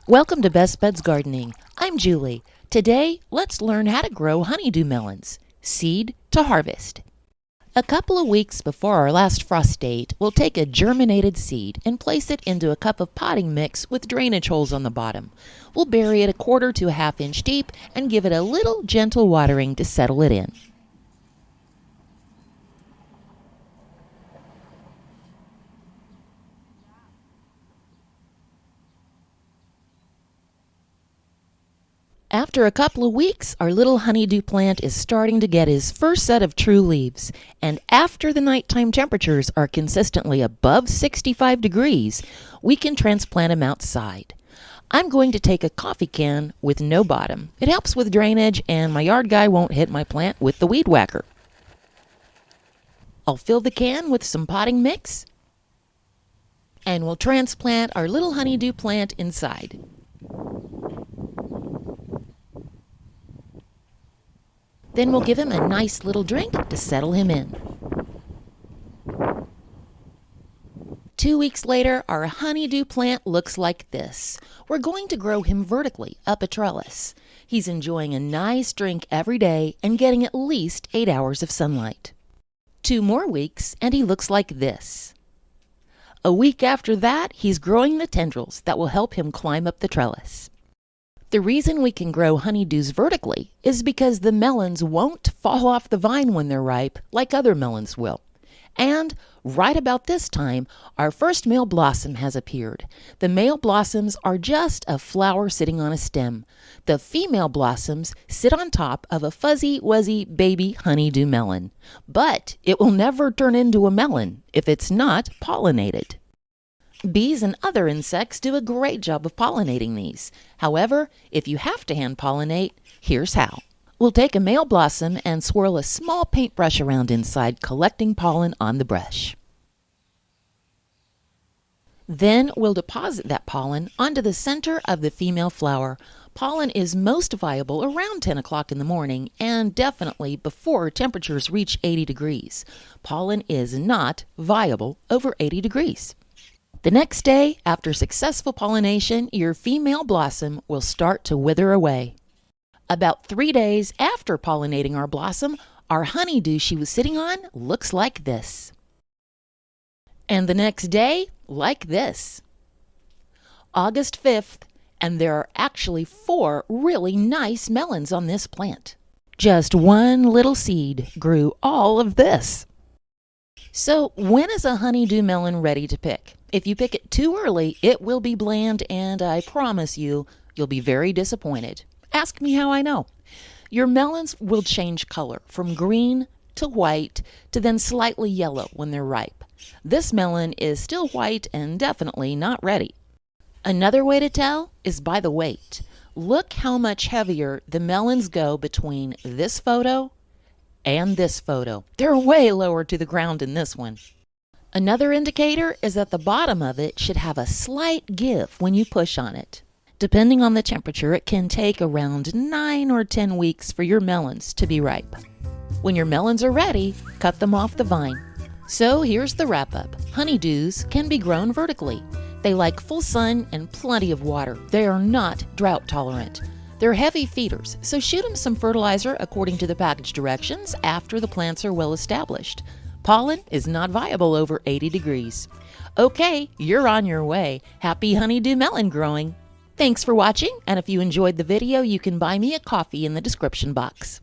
Welcome to Best Buds Gardening. I'm Julie. Today, let's learn how to grow honeydew melons, seed to harvest. A couple of weeks before our last frost date, we'll take a germinated seed and place it into a cup of potting mix with drainage holes on the bottom. We'll bury it 1/4 to 1/2 inch deep and give it a little gentle watering to settle it in. After a couple of weeks, our little honeydew plant is starting to get his first set of true leaves. And after the nighttime temperatures are consistently above 65 degrees, we can transplant him outside. I'm going to take a coffee can with no bottom. It helps with drainage, and my yard guy won't hit my plant with the weed whacker. I'll fill the can with some potting mix, and we'll transplant our little honeydew plant inside. Then we'll give him a nice little drink to settle him in. 2 weeks later, our honeydew plant looks like this. We're going to grow him vertically up a trellis. He's enjoying a nice drink every day and getting at least 8 hours of sunlight. 2 more weeks and he looks like this. A week after that, he's growing the tendrils that will help him climb up the trellis. The reason we can grow honeydews vertically is because the melons won't fall off the vine when they're ripe like other melons will. And right about this time, our first male blossom has appeared. The male blossoms are just a flower sitting on a stem. The female blossoms sit on top of a fuzzy, wuzzy baby honeydew melon. But it will never turn into a melon if it's not pollinated. Bees and other insects do a great job of pollinating these. However, if you have to hand pollinate, here's how. We'll take a male blossom and swirl a small paintbrush around inside, collecting pollen on the brush. Then we'll deposit that pollen onto the center of the female flower. Pollen is most viable around 10 o'clock in the morning and definitely before temperatures reach 80 degrees. Pollen is not viable over 80 degrees. The next day, after successful pollination, your female blossom will start to wither away. About 3 days after pollinating our blossom, our honeydew she was sitting on looks like this. And the next day, like this. August 5th, and there are actually 4 really nice melons on this plant. Just one little seed grew all of this. So when is a honeydew melon ready to pick? If you pick it too early, it will be bland, and I promise you'll be very disappointed. Ask me how I know. Your melons will change color from green to white to then slightly yellow when they're ripe. This melon is still white and definitely not ready. Another way to tell is by the weight. Look how much heavier the melons go between this photo and this photo. They're way lower to the ground in this one. Another indicator is that the bottom of it should have a slight give when you push on it. Depending on the temperature, it can take around 9 or 10 weeks for your melons to be ripe. When your melons are ready, cut them off the vine. So here's the wrap-up. Honeydews can be grown vertically. They like full sun and plenty of water. They are not drought tolerant. They're heavy feeders, so shoot them some fertilizer according to the package directions after the plants are well established. Pollen is not viable over 80 degrees. Okay, you're on your way. Happy honeydew melon growing! Thanks for watching, and if you enjoyed the video, you can buy me a coffee in the description box.